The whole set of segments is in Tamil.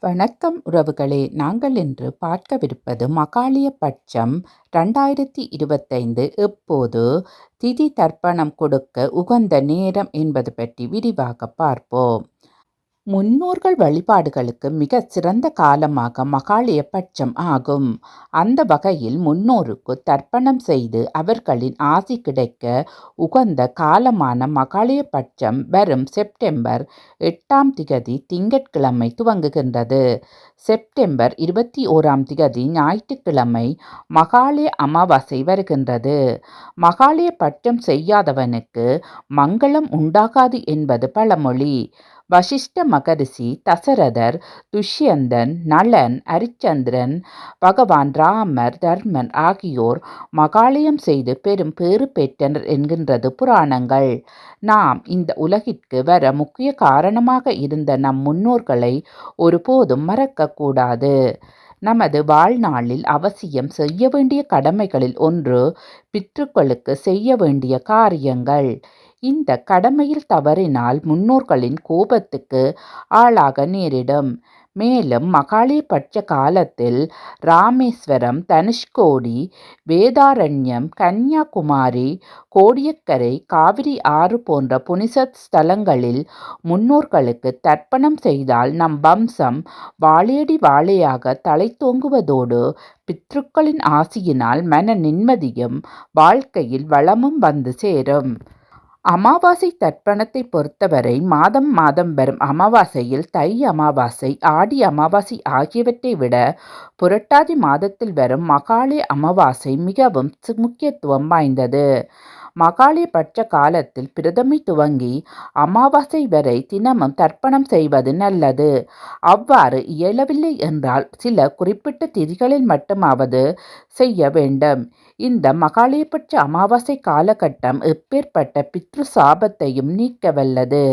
வணக்கம் உறவுகளே, நாங்கள் இன்று பார்க்கவிருப்பது மகாளய பட்சம் 2025 எப்போது திதி தர்ப்பணம் கொடுக்க உகந்த நேரம் என்பது பற்றி விரிவாக பார்ப்போம். முன்னோர்கள் வழிபாடுகளுக்கு மிக சிறந்த காலமாக மகாளய பட்சம் ஆகும். அந்த வகையில் முன்னோருக்கு தர்ப்பணம் செய்து அவர்களின் ஆசி கிடைக்க உகந்த காலமான மகாளய பட்சம் வரும் செப்டம்பர் 8ஆம் திகதி திங்கட்கிழமை துவங்குகின்றது. செப்டம்பர் 21ஆம் திகதி ஞாயிற்றுக்கிழமை மகாளய அமாவாசை வருகின்றது. மகாளய பட்சம் செய்யாதவனுக்கு மங்களம் உண்டாகாது என்பது பழமொழி. வசிஷ்ட மகரிஷி, தசரதர், துஷ்யந்தன், நளன், அரிச்சந்திரன், பகவான் ராமர், தர்மன் ஆகியோர் மகாலயம் செய்து பெரும் பேறு பெற்றனர் என்கின்றது புராணங்கள். நாம் இந்த உலகிற்கு வர முக்கிய காரணமாக இருந்த நம் முன்னோர்களை ஒருபோதும் மறக்கக்கூடாது. நமது வாழ்நாளில் அவசியம் செய்ய வேண்டிய கடமைகளில் ஒன்று பித்ருக்களுக்கு செய்ய வேண்டிய காரியங்கள். இந்த கடமையில் தவறினால் முன்னோர்களின் கோபத்துக்கு ஆளாக நேரிடும். மேலும் மகாளய பட்ச காலத்தில் ராமேஸ்வரம், தனுஷ்கோடி, வேதாரண்யம், கன்னியாகுமரி, கோடியக்கரை, காவிரி ஆறு போன்ற புனித ஸ்தலங்களில் முன்னோர்களுக்கு தர்ப்பணம் செய்தால் நம் வம்சம் வாழையடி வாழையாக தலைத்தோங்குவதோடு பித்ருக்களின் ஆசியினால் மன நிம்மதியும் வாழ்க்கையில் வளமும் வந்து சேரும். அமாவாசை தர்ப்பணத்தை பொறுத்தவரை மாதம் வரும் அமாவாசையில் தை அமாவாசை, ஆடி அமாவாசை ஆகியவற்றை விட புரட்டாதி மாதத்தில் வரும் மகாளய அமாவாசை மிகவும் முக்கியத்துவம் வாய்ந்தது. மகாளய பட்ச காலத்தில் பிரதமை துவங்கி அமாவாசை வரை தினமும் தர்ப்பணம் செய்வது நல்லது. அவ்வாறு இயலவில்லை என்றால் சில குறிப்பிட்ட திதிகளில் மட்டுமாவது செய்ய வேண்டும். இந்த மகாளயபட்ச அமாவாசை காலகட்டம் எப்பேற்பட்ட பித்ரு சாபத்தையும் நீக்க வல்லது.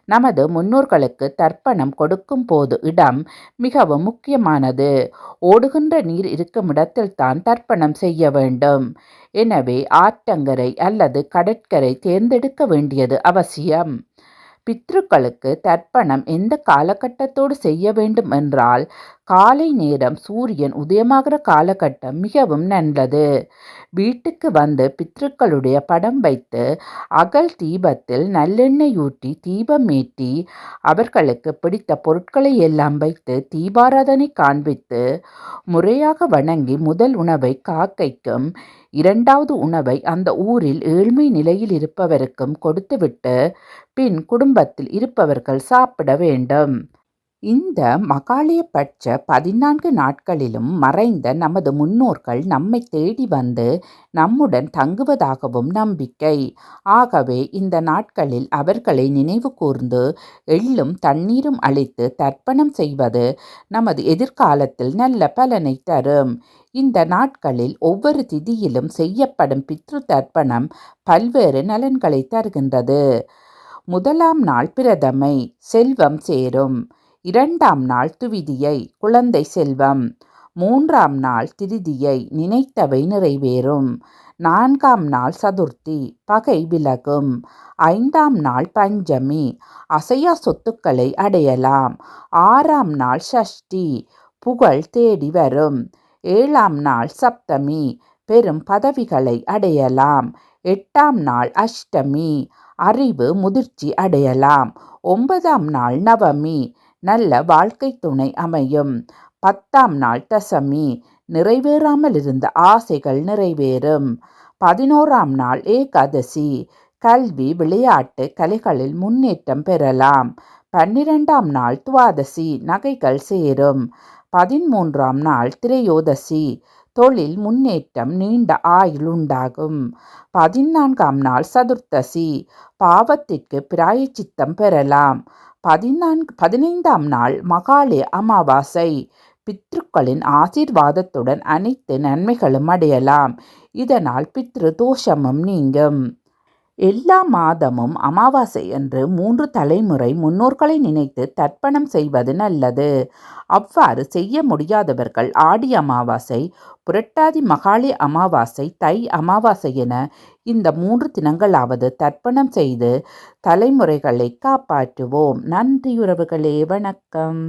நமது முன்னோர்களுக்கு தர்ப்பணம் கொடுக்கும் போது இடம் மிகவும் முக்கியமானது. ஓடுகின்ற நீர் இருக்கும் இடத்தில்தான் தர்ப்பணம் செய்ய வேண்டும். எனவே ஆற்றங்கரை அல்லது கடற்கரை தேர்ந்தெடுக்க வேண்டியது அவசியம். பித்ருக்களுக்கு தர்ப்பணம் எந்த காலகட்டத்தோடு செய்ய வேண்டும் என்றால் காலை நேரம் சூரியன் உதயமாகிற காலகட்டம் மிகவும் நல்லது. வீட்டுக்கு வந்து பித்ருக்களுடைய படம் வைத்து அகல் தீபத்தில் நல்லெண்ணெய் ஊற்றி தீபம் ஏற்றி அவர்களுக்கு பிடித்த பொருட்களை எல்லாம் வைத்து தீபாராதனை காண்பித்து முறையாக வணங்கி முதல் உணவை காக்கைக்கும், இரண்டாவது உணவை அந்த ஊரில் ஏழ்மை நிலையில் இருப்பவருக்கும் கொடுத்துவிட்டு பின் குடும்பத்தில் இருப்பவர்கள் சாப்பிட வேண்டும். இந்த மகாளய பட்ச 14 நாட்களிலும் மறைந்த நமது முன்னோர்கள் நம்மை தேடி வந்து நம்முடன் தங்குவதாகவும் நம்பிக்கை. ஆகவே இந்த நாட்களில் அவர்களை நினைவு கூர்ந்து எள்ளும் தண்ணீரும் அளித்து தர்ப்பணம் செய்வது நமது எதிர்காலத்தில் நல்ல பலனை தரும். இந்த நாட்களில் ஒவ்வொரு திதியிலும் செய்யப்படும் பித்ரு தர்ப்பணம் பல்வேறு நலன்களை தருகின்றது. முதலாம் நாள் பிரதமை, செல்வம் சேரும். இரண்டாம் நாள் துவிதியை, குழந்தை செல்வம். மூன்றாம் நாள் திருதியை, நினைத்தவை நிறைவேறும். நான்காம் நாள் சதுர்த்தி, பகை விலகும். ஐந்தாம் நாள் பஞ்சமி, அசையா சொத்துக்களை அடையலாம். ஆறாம் நாள் சஷ்டி, புகழ் தேடி வரும். ஏழாம் நாள் சப்தமி, பெரும் பதவிகளை அடையலாம். எட்டாம் நாள் அஷ்டமி, அறிவு முதிர்ச்சி அடையலாம். 9ஆம் நாள் நவமி, நல்ல வாழ்க்கை துணை அமையும். 10ஆம் நாள் தசமி, நிறைவேறாமல் இருந்த ஆசைகள் நிறைவேறும். 11ஆம் நாள் ஏகாதசி, கல்வி, விளையாட்டு, கலைகளில் முன்னேற்றம் பெறலாம். 12ஆம் நாள் துவாதசி, நகைகள் சேரும். 13ஆம் நாள் திரையோதசி, தொழில் முன்னேற்றம், நீண்ட ஆயுள் உண்டாகும். 14ஆம் நாள் சதுர்த்தசி, பாவத்திற்கு பிராயச்சித்தம் பெறலாம். 15ஆம் நாள் மகாளய அமாவாசை, பித்ருக்களின் ஆசீர்வாதத்துடன் அனைத்து நன்மைகளும் அடையலாம். இதனால் பித்ரு தோஷமும் நீங்கும். எல்லா மாதமும் அமாவாசை அன்று 3 தலைமுறை முன்னோர்களை நினைத்து தர்ப்பணம் செய்வது நல்லது. அவ்வாறு செய்ய முடியாதவர்கள் ஆடி அமாவாசை, புரட்டாதி மகாளய அமாவாசை, தை அமாவாசை என இந்த 3 தினங்களாவது தர்ப்பணம் செய்து தலைமுறைகளை காப்பாற்றுவோம். நன்றி உறவுகளே, வணக்கம்.